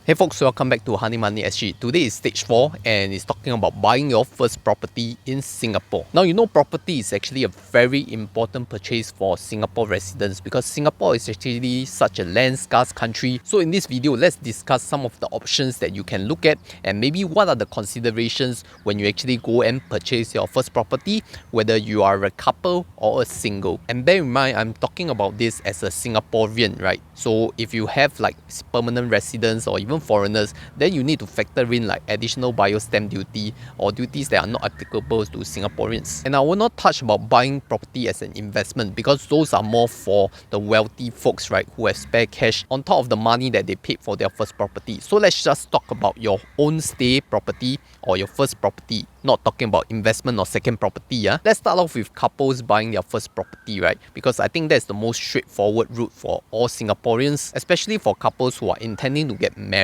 Hey folks, welcome back to Honey Money SG. Today is stage 4 and it's talking about buying your first property in Singapore. Now you know property is actually a very important purchase for Singapore residents because Singapore is actually such a land scarce country. So in this video, let's discuss some of the options that you can look at and maybe what are the considerations when you actually go and purchase your first property, whether you are a couple or a single. And bear in mind, I'm talking about this as a Singaporean, right? So if you have like permanent residents or even foreigners, then you need to factor in like additional biostamp duty or duties that are not applicable to Singaporeans. And I will not touch about buying property as an investment because those are more for the wealthy folks, right, who have spare cash on top of the money that they paid for their first property. So let's just talk about your own stay property or your first property, not talking about investment or second property. Yeah? Let's start off with couples buying their first property, right? Because I think that's the most straightforward route for all Singaporeans, especially for couples who are intending to get married.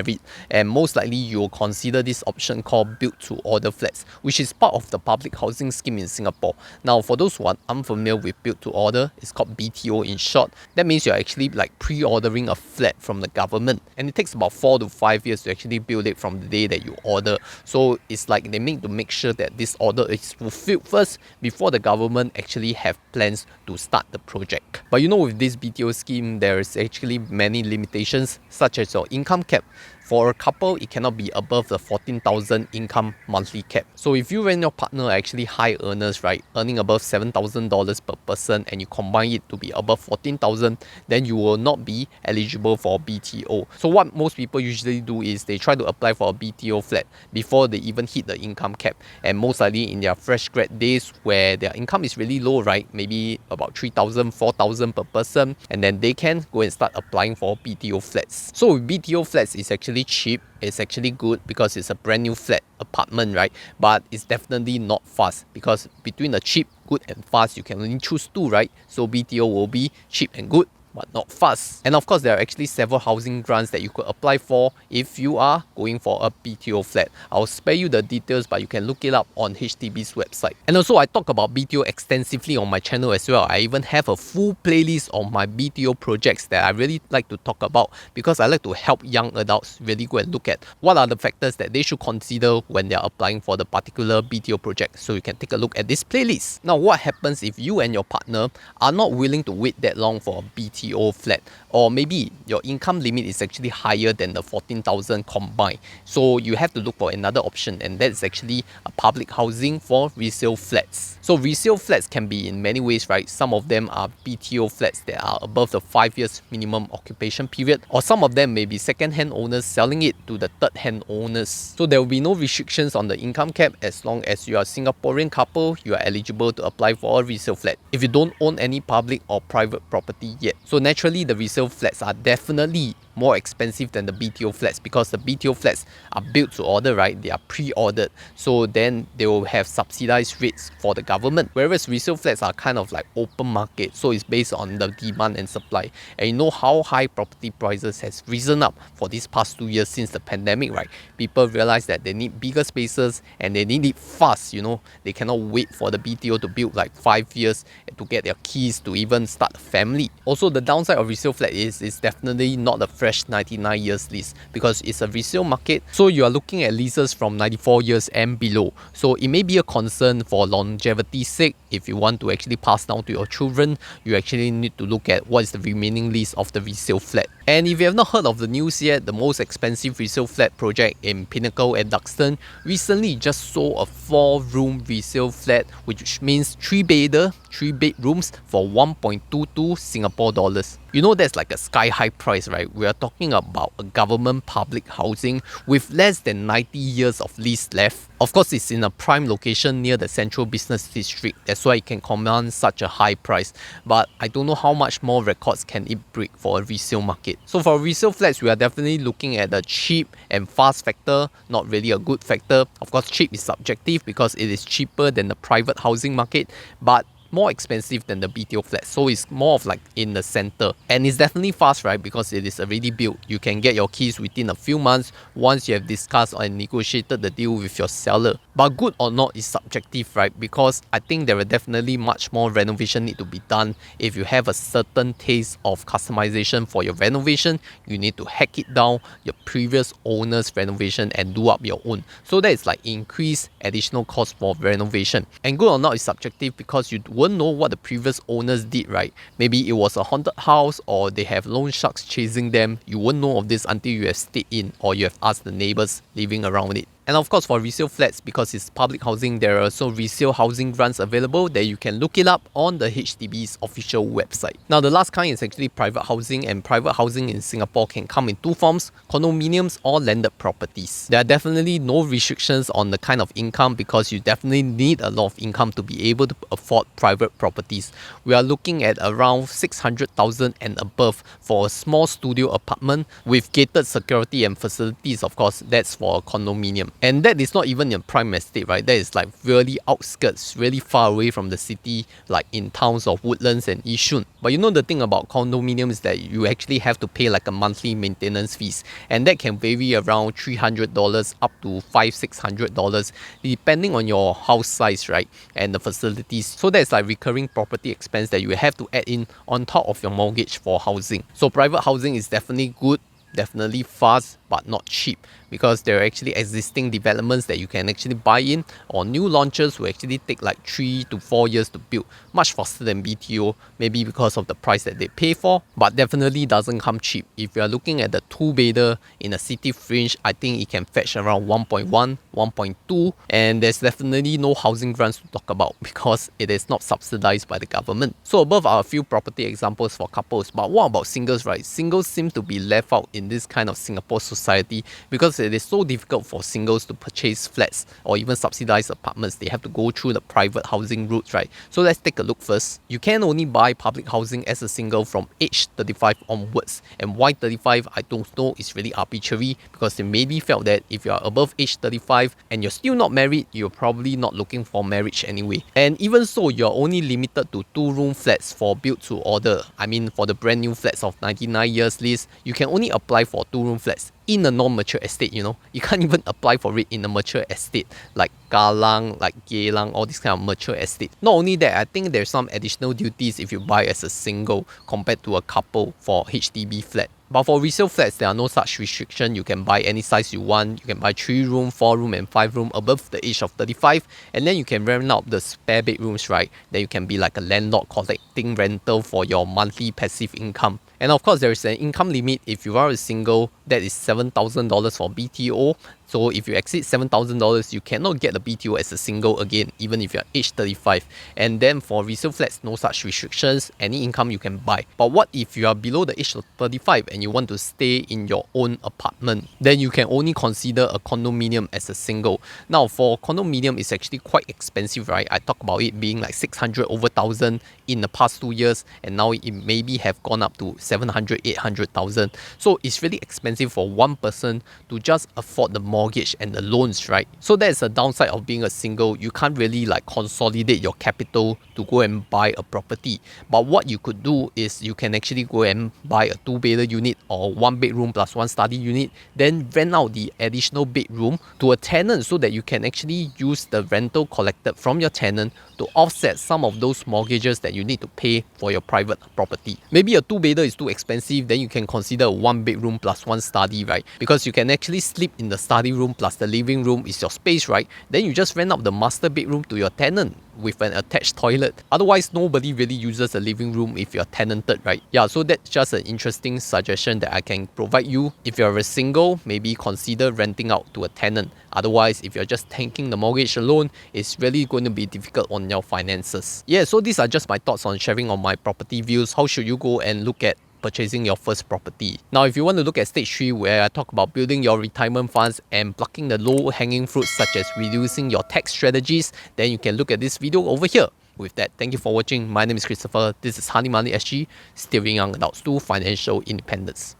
And most likely you will consider this option called built to order flats, which is part of the public housing scheme in Singapore. Now, for those who are unfamiliar with built to order, it's called BTO in short. That means you're actually like pre-ordering a flat from the government, and it takes about 4 to 5 years to actually build it from the day that you order. So it's like they need to make sure that this order is fulfilled first before the government actually have plans to start the project. But you know, with this BTO scheme, there is actually many limitations, such as your income cap. For a couple, it cannot be above the 14,000 income monthly cap. So if you and your partner are actually high earners, right, earning above $7,000 per person, and you combine it to be above 14,000, then you will not be eligible for BTO. So what most people usually do is they try to apply for a BTO flat before they even hit the income cap. And most likely in their fresh grad days where their income is really low, right, maybe about 3,000, 4,000 per person, and then they can go and start applying for BTO flats. So with BTO flats, it's actually cheap, it's actually good because it's a brand new flat apartment, right? But it's definitely not fast because between the cheap, good and fast, you can only choose two, right? So BTO will be cheap and good, but not fast. And of course, there are actually several housing grants that you could apply for if you are going for a BTO flat. I'll spare you the details, but you can look it up on HDB's website. And also, I talk about BTO extensively on my channel as well. I even have a full playlist of my BTO projects that I really like to talk about because I like to help young adults really go and look at what are the factors that they should consider when they're applying for the particular BTO project. So you can take a look at this playlist. Now, what happens if you and your partner are not willing to wait that long for a BTO flat, or maybe your income limit is actually higher than the 14,000 combined, so you have to look for another option, and that's actually a public housing for resale flats. So resale flats can be in many ways, right? Some of them are BTO flats that are above the 5 years minimum occupation period, or some of them may be second-hand owners selling it to the third-hand owners. So there will be no restrictions on the income cap. As long as you are a Singaporean couple, you are eligible to apply for a resale flat if you don't own any public or private property yet. So naturally, the resale flats are definitely more expensive than the BTO flats because the BTO flats are built to order, right? They are pre-ordered. So then they will have subsidized rates for the government. Whereas resale flats are kind of like open market. So it's based on the demand and supply. And you know how high property prices has risen up for these past 2 years since the pandemic, right? People realize that they need bigger spaces and they need it fast, you know. They cannot wait for the BTO to build like 5 years to get their keys to even start a family. Also, the downside of resale flat is it's definitely not a fresh 99 years lease because it's a resale market, so you are looking at leases from 94 years and below. So it may be a concern for longevity's sake. If you want to actually pass down to your children, you actually need to look at what is the remaining lease of the resale flat. And if you have not heard of the news yet, the most expensive resale flat project in Pinnacle at Duxton recently just sold a 4-room resale flat, which means 3 bedrooms for 1.22 Singapore dollars. You know, that's like a sky high price, right? We are talking about a government public housing with less than 90 years of lease left. Of course, it's in a prime location near the central business district. That's why it can command such a high price. But I don't know how much more records can it break for a resale market. So for resale flats, we are definitely looking at the cheap and fast factor, not really a good factor. Of course, cheap is subjective because it is cheaper than the private housing market, but more expensive than the BTO flat, so it's more of like in the center, and it's definitely fast, right? Because it is already built. You can get your keys within a few months once you have discussed and negotiated the deal with your seller. But good or not is subjective, right? Because I think there are definitely much more renovation need to be done. If you have a certain taste of customization for your renovation, you need to hack it down your previous owner's renovation and do up your own. So that is like increased additional cost for renovation. And good or not is subjective because you won't know what the previous owners did, right? Maybe it was a haunted house or they have loan sharks chasing them. You won't know of this until you have stayed in or you have asked the neighbors living around it. And of course, for resale flats, because it's public housing, there are also resale housing grants available that you can look it up on the HDB's official website. Now, the last kind is actually private housing, and private housing in Singapore can come in two forms: condominiums or landed properties. There are definitely no restrictions on the kind of income because you definitely need a lot of income to be able to afford private properties. We are looking at around 600,000 and above for a small studio apartment with gated security and facilities. Of course, that's for a condominium. And that is not even in prime estate, right? That is like really outskirts, really far away from the city, like in towns of Woodlands and Yishun. But you know the thing about condominiums is that you actually have to pay like a monthly maintenance fees, and that can vary around $300 up to $500-600 depending on your house size, right? And the facilities. So that's like recurring property expense that you have to add in on top of your mortgage for housing. So private housing is definitely good, definitely fast, but not cheap, because there are actually existing developments that you can actually buy in, or new launches will actually take like 3 to 4 years to build, much faster than BTO, maybe because of the price that they pay for, but definitely doesn't come cheap. If you are looking at the 2-bedder in a city fringe, I think it can fetch around 1.1, 1.2, and there's definitely no housing grants to talk about because it is not subsidized by the government. So above are a few property examples for couples, but what about singles, right? Singles seem to be left out in this kind of Singapore society because it is so difficult for singles to purchase flats or even subsidized apartments. They have to go through the private housing route, right? So let's take a look first. You can only buy public housing as a single from age 35 onwards. And why 35, I don't know, is really arbitrary because they maybe felt that if you are above age 35 and you're still not married, you're probably not looking for marriage anyway. And even so, you're only limited to 2-room flats for build to order. I mean, for the brand new flats of 99 years lease, you can only apply for 2-room flats in a non-mature estate, you know. You can't even apply for it in a mature estate like Kallang, like Geylang, all this kind of mature estate. Not only that, I think there's some additional duties if you buy as a single compared to a couple for HDB flat. But for resale flats, there are no such restriction. You can buy any size you want. You can buy 3-room, 4-room and 5-room above the age of 35. And then you can rent out the spare bedrooms, right? Then you can be like a landlord collecting rental for your monthly passive income. And of course, there is an income limit. If you are a single, that is $7,000 for BTO. So if you exceed $7,000, you cannot get the BTO as a single again, even if you're age 35. And then for resale flats, no such restrictions, any income you can buy. But what if you are below the age of 35 and you want to stay in your own apartment? Then you can only consider a condominium as a single. Now for condominium, it's actually quite expensive, right? I talk about it being like 600 over 1,000 in the past 2 years, and now it maybe have gone up to 700, 800,000. So it's really expensive for one person to just afford the mortgage and the loans, right? So that's the downside of being a single. You can't really like consolidate your capital to go and buy a property. But what you could do is you can actually go and buy a 2-bedder unit or 1-bedroom plus 1 study unit, then rent out the additional bedroom to a tenant so that you can actually use the rental collected from your tenant to offset some of those mortgages that you need to pay for your private property. Maybe a 2-bedder is too expensive, then you can consider a 1-bedroom plus 1 study, right? Because you can actually sleep in the study room plus the living room is your space, right? Then you just rent out the master bedroom to your tenant with an attached toilet. Otherwise, nobody really uses a living room if you're tenanted, right? Yeah, so that's just an interesting suggestion that I can provide you. If you're a single, maybe consider renting out to a tenant. Otherwise, if you're just taking the mortgage alone, it's really going to be difficult on your finances. Yeah, so these are just my thoughts on sharing on my property views. How should you go and look at purchasing your first property? Now, if you want to look at stage 3, where I talk about building your retirement funds and plucking the low-hanging fruits such as reducing your tax strategies, then you can look at this video over here. With that, thank you for watching. My name is Christopher. This is Honey Money SG, steering young adults to financial independence.